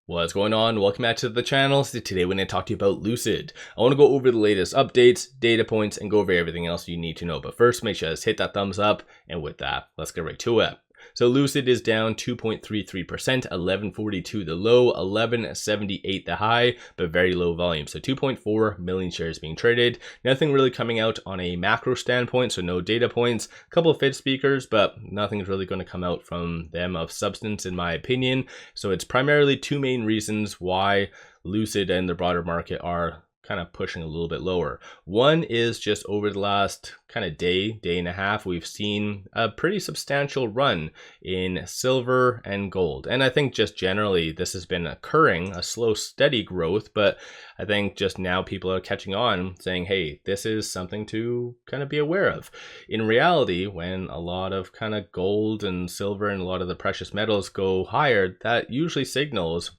What's going on? Welcome back to the channel. So today we're going to talk to you about Lucid. I want to go over the latest updates, data points, and go over everything else you need to know. But first, make sure to hit that thumbs up. And with that, let's get right to it. So Lucid is down 2.33%, 1142 the low, 1178 the high, but very low volume. So 2.4 million shares being traded. Nothing really coming out on a macro standpoint, so no data points. A couple of Fed speakers, but nothing's really going to come out from them of substance in my opinion. So it's primarily two main reasons why Lucid and the broader market are kind of pushing a little bit lower. One is just over the last kind of day and a half, we've seen a pretty substantial run in silver and gold. And I think just generally this has been occurring, a slow, steady growth, but I think just now people are catching on saying, hey, this is something to kind of be aware of. In reality, when a lot of kind of gold and silver and a lot of the precious metals go higher, that usually signals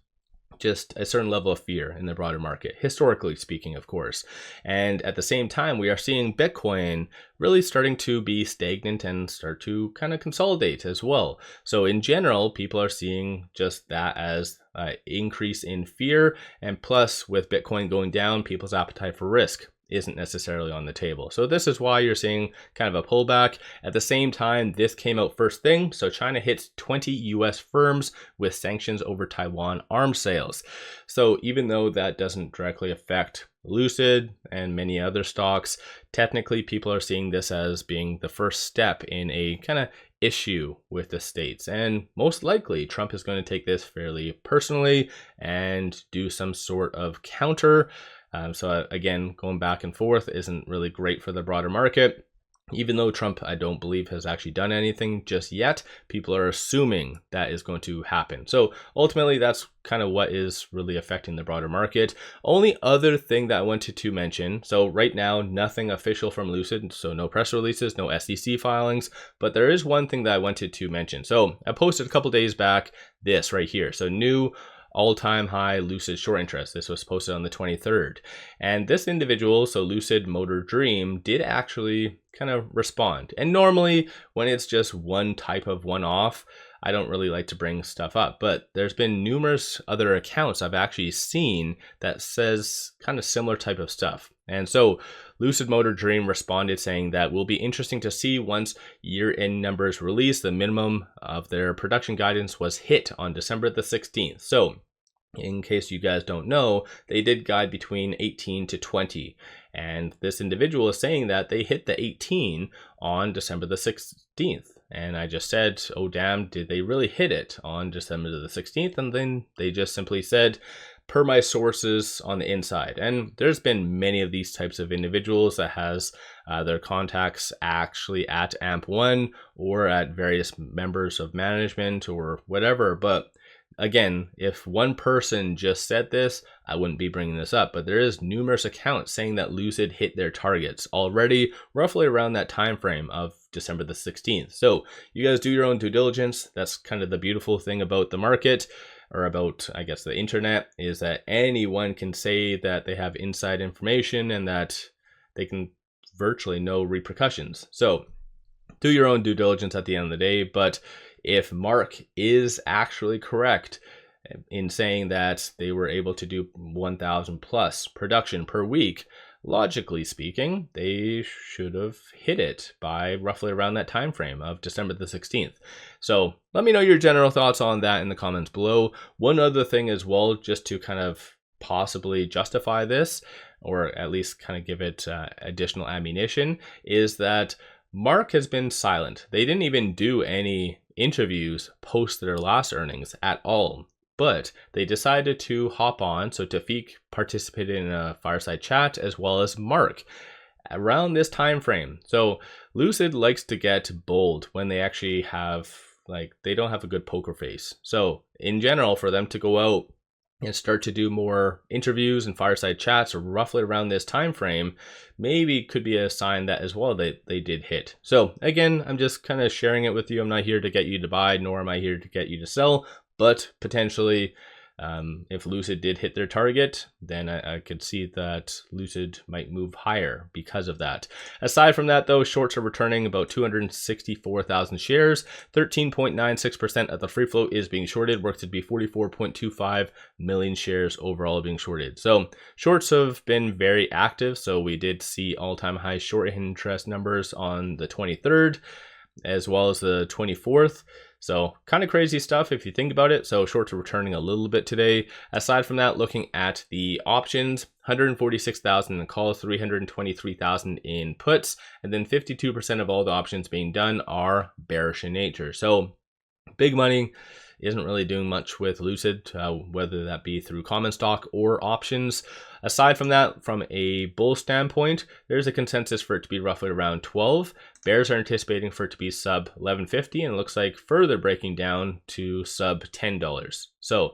just a certain level of fear in the broader market, historically speaking, of course. And at the same time, we are seeing Bitcoin really starting to be stagnant and start to kind of consolidate as well. So in general, people are seeing just that as an increase in fear. And plus, with Bitcoin going down, people's appetite for risk isn't necessarily on the table. So this is why you're seeing kind of a pullback. At the same time, this came out first thing. So China hits 20 US firms with sanctions over Taiwan arms sales. So even though that doesn't directly affect Lucid and many other stocks, technically people are seeing this as being the first step in a kind of issue with the states. And most likely Trump is going to take this fairly personally and do some sort of counter. So again, going back and forth isn't really great for the broader market. Even though Trump, I don't believe, has actually done anything just yet, people are assuming that is going to happen. So ultimately, that's kind of what is really affecting the broader market. Only other thing that I wanted to mention, so right now, nothing official from Lucid, so no press releases, no SEC filings, but there is one thing that I wanted to mention. So I posted a couple days back this right here. So new all-time high Lucid short interest. This was posted on the 23rd. And this individual, so Lucid Motor Dream, did actually kind of respond. And normally when it's just one type of one-off, I don't really like to bring stuff up, but there's been numerous other accounts I've actually seen that says kind of similar type of stuff. And so Lucid Motor Dream responded saying that will be interesting to see once year-end numbers release. The minimum of their production guidance was hit on December the 16th. So in case you guys don't know, they did guide between 18 to 20. And this individual is saying that they hit the 18 on December the 16th. And I just said, oh damn, did they really hit it on December the 16th? And then they just simply said, per my sources on the inside. And there's been many of these types of individuals that has their contacts actually at AMP1 or at various members of management or whatever. But again, if one person just said this, I wouldn't be bringing this up, but there is numerous accounts saying that Lucid hit their targets already roughly around that time frame of December the 16th. So you guys do your own due diligence. That's kind of the beautiful thing about the market, or about, I guess, the internet, is that anyone can say that they have inside information and that they can virtually no repercussions. So do your own due diligence at the end of the day. But if Mark is actually correct in saying that they were able to do 1,000 plus production per week, logically speaking, they should have hit it by roughly around that time frame of December the 16th. So let me know your general thoughts on that in the comments below. One other thing as well, just to kind of possibly justify this, or at least kind of give it additional ammunition, is that Mark has been silent. They didn't even do any interviews post their last earnings at all, but they decided to hop on. So Tafik participated in a fireside chat as well as Mark around this time frame. So Lucid likes to get bold when they actually have, like, they don't have a good poker face. So in general, for them to go out and start to do more interviews and fireside chats roughly around this time frame, maybe could be a sign that as well they did hit. So again, I'm just kind of sharing it with you. I'm not here to get you to buy, nor am I here to get you to sell, but potentially If Lucid did hit their target, then I could see that Lucid might move higher because of that. Aside from that, though, shorts are returning about 264,000 shares. 13.96% of the free float is being shorted, works to be 44.25 million shares overall being shorted. So shorts have been very active. So we did see all-time high short interest numbers on the 23rd as well as the 24th. So kind of crazy stuff if you think about it. So shorts are returning a little bit today. Aside from that, looking at the options, 146,000 in calls, 323,000 in puts, and then 52% of all the options being done are bearish in nature. So big money isn't really doing much with Lucid, whether that be through common stock or options. Aside from that, from a bull standpoint, there's a consensus for it to be roughly around 12. Bears are anticipating for it to be sub 11.50, and it looks like further breaking down to sub $10. So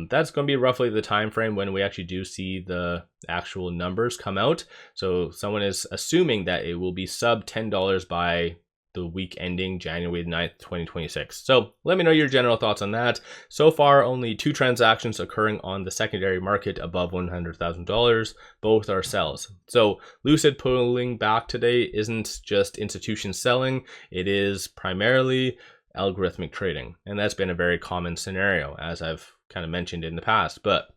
that's going to be roughly the time frame when we actually do see the actual numbers come out. So someone is assuming that it will be sub $10 by the week ending January 9th, 2026. So let me know your general thoughts on that. So far, only 2 transactions occurring on the secondary market above $100,000. Both are sells. So Lucid pulling back today isn't just institutions selling. It is primarily algorithmic trading. And that's been a very common scenario, as I've kind of mentioned in the past. But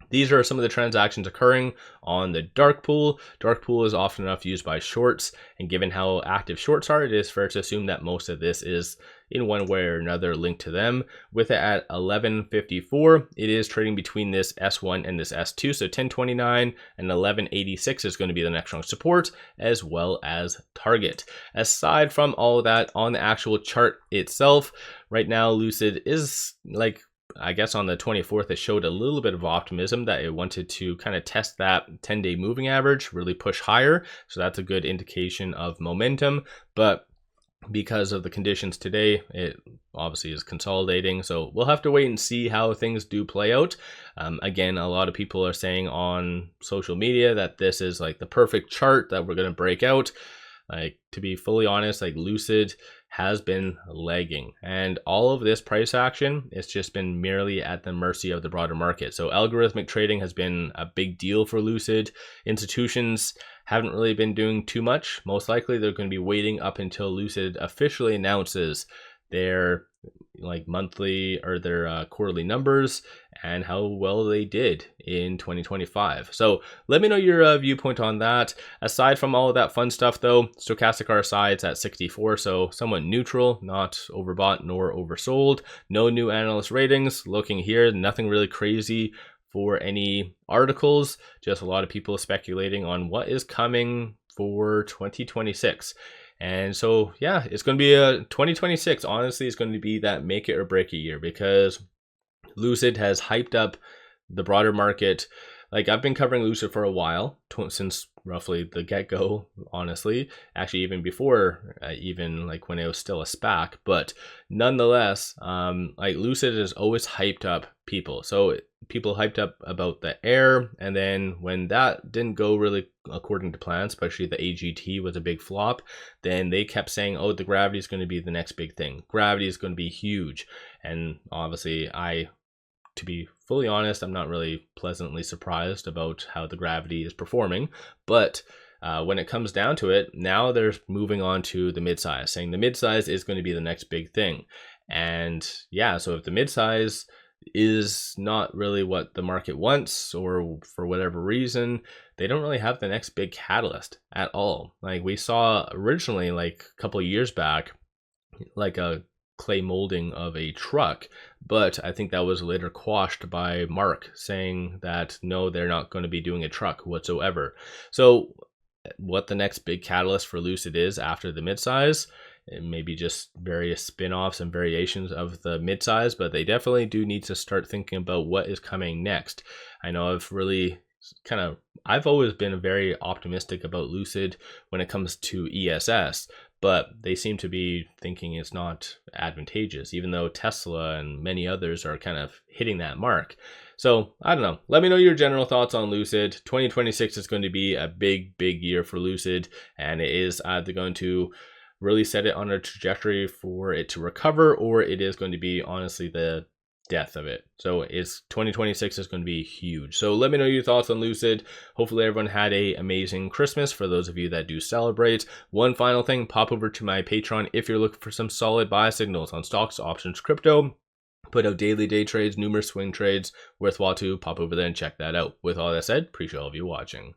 these are some of the transactions occurring on the dark pool. Dark pool is often enough used by shorts, and given how active shorts are, it is fair to assume that most of this is in one way or another linked to them. With it at 11.54, it is trading between this S1 and this S2, so 10.29 and 11.86 is going to be the next strong support, as well as target. Aside from all of that, on the actual chart itself, right now Lucid is like, I guess on the 24th, it showed a little bit of optimism that it wanted to kind of test that 10-day moving average, really push higher. So that's a good indication of momentum. But because of the conditions today, it obviously is consolidating. So we'll have to wait and see how things do play out. Again, a lot of people are saying on social media that this is like the perfect chart that we're going to break out. Like, to be fully honest, like Lucid has been lagging, and all of this price action, it's just been merely at the mercy of the broader market. So algorithmic trading has been a big deal for Lucid. Institutions haven't really been doing too much. Most likely they're going to be waiting up until Lucid officially announces their like monthly or their quarterly numbers and how well they did in 2025. So let me know your viewpoint on that. Aside from all of that fun stuff though, stochastic RSI it's at 64, so somewhat neutral, not overbought nor oversold. No new analyst ratings. Looking here, nothing really crazy for any articles, just a lot of people speculating on what is coming for 2026. And so, yeah, it's going to be a 2026. Honestly, it's going to be that make it or break it year, because Lucid has hyped up the broader market. Like, I've been covering Lucid for a while, since roughly the get-go, honestly, actually even before, even like when it was still a SPAC, but nonetheless, like Lucid has always hyped up people. So people hyped up about the Air, and then when that didn't go really according to plan, especially the AGT was a big flop, then they kept saying, oh, the Gravity is going to be the next big thing. Gravity is going to be huge. And obviously to be fully honest, I'm not really pleasantly surprised about how the Gravity is performing, but when it comes down to it, now they're moving on to the midsize, saying the midsize is going to be the next big thing. And yeah, so if the midsize is not really what the market wants, or for whatever reason, they don't really have the next big catalyst at all. Like we saw originally, like a couple of years back, like a clay molding of a truck, but I think that was later quashed by Mark saying that no, they're not going to be doing a truck whatsoever. So what the next big catalyst for Lucid is after the midsize, maybe just various spin-offs and variations of the midsize, but they definitely do need to start thinking about what is coming next. I know I've always been very optimistic about Lucid when it comes to ESS, but they seem to be thinking it's not advantageous, even though Tesla and many others are kind of hitting that mark. So I don't know. Let me know your general thoughts on Lucid. 2026 is going to be a big year for Lucid, and it is either going to really set it on a trajectory for it to recover, or it is going to be honestly the death of it. So 2026 is going to be huge. So let me know your thoughts on Lucid. Hopefully everyone had a amazing Christmas for those of you that do celebrate. One final thing, pop over to my Patreon if you're looking for some solid buy signals on stocks, options, crypto. Put out daily day trades, numerous swing trades, worthwhile to pop over there and check that out. With all that said, appreciate all of you watching.